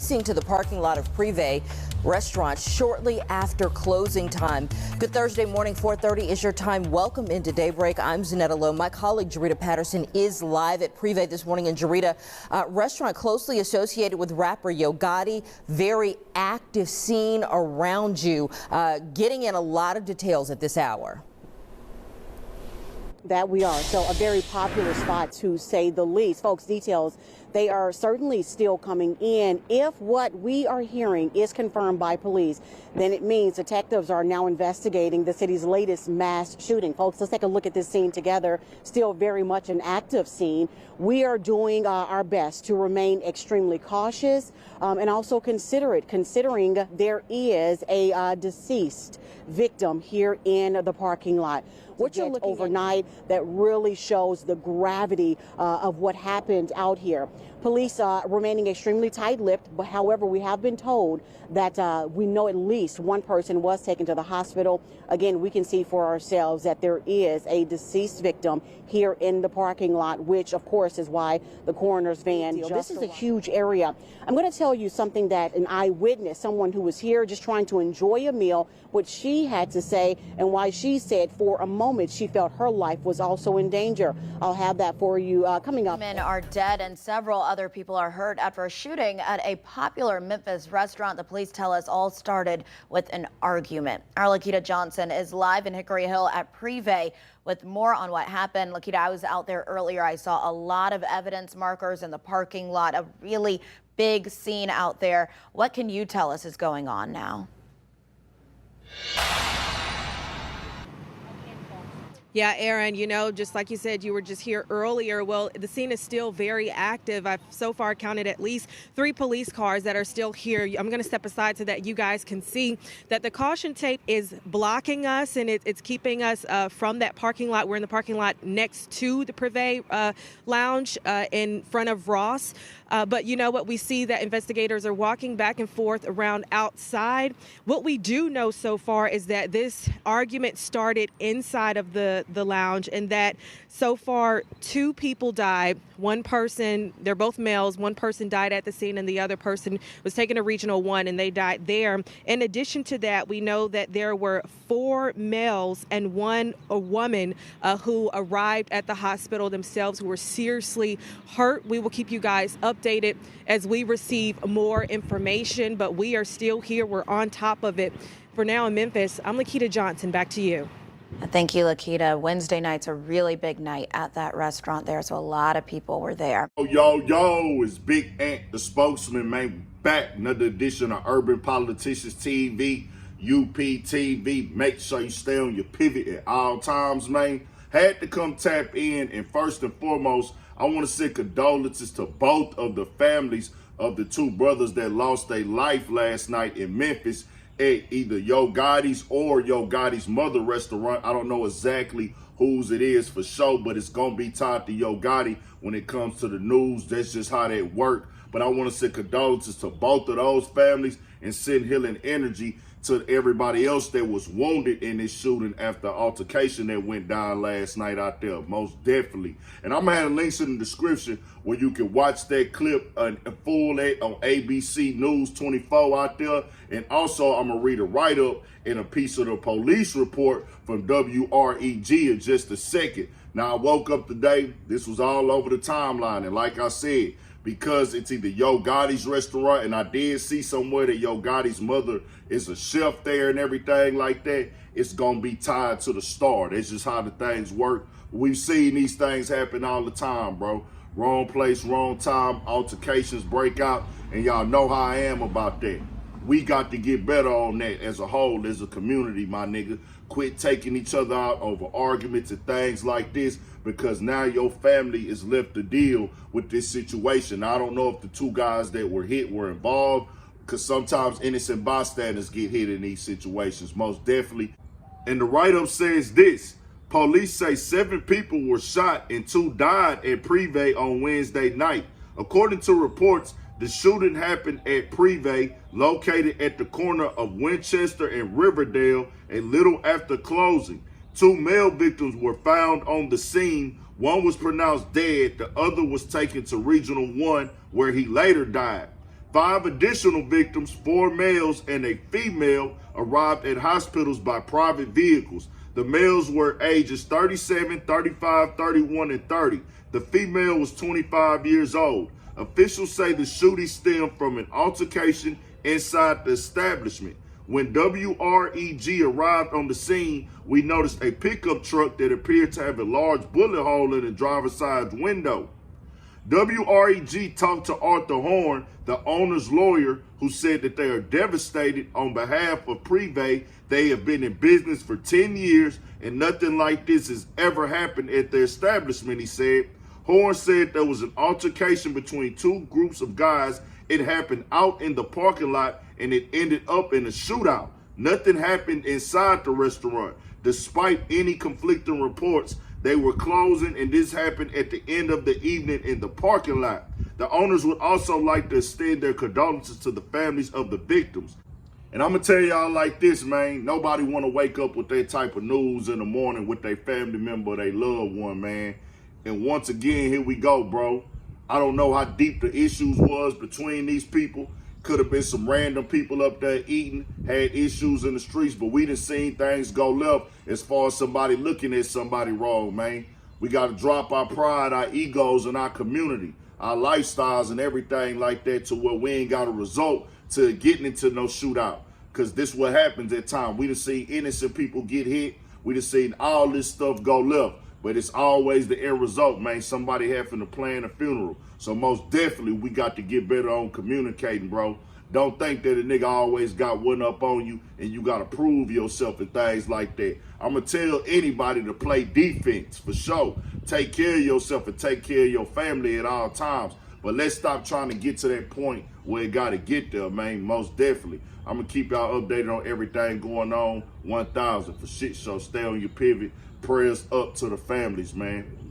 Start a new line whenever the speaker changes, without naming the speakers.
racing to the parking lot of Prive Restaurant shortly after closing time. Good Thursday morning, 4:30 is your time. Welcome into Daybreak. I'm Zanetta Lowe. My colleague Jarita Patterson is live at Prive this morning. And Jarita, restaurant closely associated with rapper Yo Gotti. Very active scene around you. Getting in a lot of details at this hour.
That we are. So a very popular spot, to say the least. Folks, details, they are certainly still coming in. If what we are hearing is confirmed by police, then it means detectives are now investigating the city's latest mass shooting. Folks, let's take a look at this scene together. Still very much an active scene. We are doing our best to remain extremely cautious and also considerate, considering there is a deceased victim here in the parking lot. What you're looking overnight that really shows the gravity of what happened out here. Police remaining extremely tight-lipped, but however, we have been told that we know at least one person was taken to the hospital. Again, we can see for ourselves that there is a deceased victim here in the parking lot, which of course is why the coroner's van. This is a huge area. I'm going to tell you something that an eyewitness, someone who was here just trying to enjoy a meal, what she had to say and why she said for a moment she felt her life was also in danger. I'll have that for you coming up.
Men are dead and several other people are hurt after a shooting at a popular Memphis restaurant. The police tell us all started with an argument. Our Lakita Johnson is live in Hickory Hill at Prive with more on what happened. Lakita, I was out there earlier. I saw a lot of evidence markers in the parking lot, a really big scene out there. What can you tell us is going on now?
Yeah, Aaron, you know, just like you said, you were just here earlier. Well, the scene is still very active. I've so far counted at least 3 police cars that are still here. I'm going to step aside so that you guys can see that the caution tape is blocking us and it's keeping us from that parking lot. We're in the parking lot next to the Prive Lounge in front of Ross. But you know what, we see that investigators are walking back and forth around outside. What we do know so far is that this argument started inside of the lounge and that so far 2 people died. One person, they're both males, one person died at the scene and the other person was taken to Regional 1 and they died there. In addition to that, we know that there were 4 males and a woman who arrived at the hospital themselves who were seriously hurt. We will keep you guys updated as we receive more information, but we are still here. We're on top of it. For now in Memphis, I'm Lakita Johnson. Back to you.
Thank you, Lakita. Wednesday night's a really big night at that restaurant there, so a lot of people were there.
Yo, it's Big Ant, the spokesman, man. Back, another edition of Urban Politicians TV, UPTV. Make sure you stay on your pivot at all times, man. Had to come tap in, and first and foremost, I want to send condolences to both of the families of the 2 brothers that lost their life last night in Memphis at either Yo Gotti's or Yo Gotti's mother restaurant. I don't know exactly whose it is for sure, but it's going to be tied to Yo Gotti when it comes to the news. That's just how that work. But I want to send condolences to both of those families and send healing energy to everybody else that was wounded in this shooting after altercation that went down last night out there, most definitely. And I'm having links in the description where you can watch that clip full on ABC News 24 out there. And also I'm gonna read a write-up and a piece of the police report from WREG in just a second. Now, I woke up today, this was all over the timeline, and like I said, because it's either Yo Gotti's restaurant, and I did see somewhere that Yo Gotti's mother is a chef there and everything like that, it's gonna be tied to the star. That's just how the things work. We've seen these things happen all the time, bro. Wrong place, wrong time, altercations break out, and y'all know how I am about that. We got to get better on that as a whole, as a community, my nigga. Quit taking each other out over arguments and things like this, because now your family is left to deal with this situation. Now, I don't know if the 2 guys that were hit were involved, because sometimes innocent bystanders get hit in these situations, most definitely. And the write-up says this: police say 7 people were shot and 2 died at Prive on Wednesday night. According to reports, the shooting happened at Prive, located at the corner of Winchester and Riverdale, a little after closing. 2 male victims were found on the scene. One was pronounced dead. The other was taken to Regional 1, where he later died. 5 additional victims, 4 males and a female, arrived at hospitals by private vehicles. The males were ages 37, 35, 31, and 30. The female was 25 years old. Officials say the shooting stemmed from an altercation inside the establishment. When WREG arrived on the scene, we noticed a pickup truck that appeared to have a large bullet hole in the driver's side window. WREG talked to Arthur Horn, the owner's lawyer, who said that they are devastated on behalf of Prive. They have been in business for 10 years and nothing like this has ever happened at their establishment, he said. Horn said there was an altercation between 2 groups of guys. It happened out in the parking lot and it ended up in a shootout. Nothing happened inside the restaurant. Despite any conflicting reports, they were closing and this happened at the end of the evening in the parking lot. The owners would also like to extend their condolences to the families of the victims. And I'm going to tell y'all like this, man. Nobody want to wake up with that type of news in the morning with their family member or their loved one, man. And once again, here we go, bro. I don't know how deep the issues was between these people. Could have been some random people up there eating, had issues in the streets, but we done seen things go left as far as somebody looking at somebody wrong, man. We got to drop our pride, our egos, and our community, our lifestyles and everything like that to where we ain't got a result to getting into no shootout. Because this what happens at times. We done seen innocent people get hit. We done seen all this stuff go left. But it's always the end result, man. Somebody having to plan a funeral. So most definitely, we got to get better on communicating, bro. Don't think that a nigga always got one up on you and you got to prove yourself and things like that. I'm going to tell anybody to play defense, for sure. Take care of yourself and take care of your family at all times. But let's stop trying to get to that point where it got to get there, man. Most definitely. I'm going to keep y'all updated on everything going on. 1000 for shit show. Stay on your pivot. Prayers up to the families, man.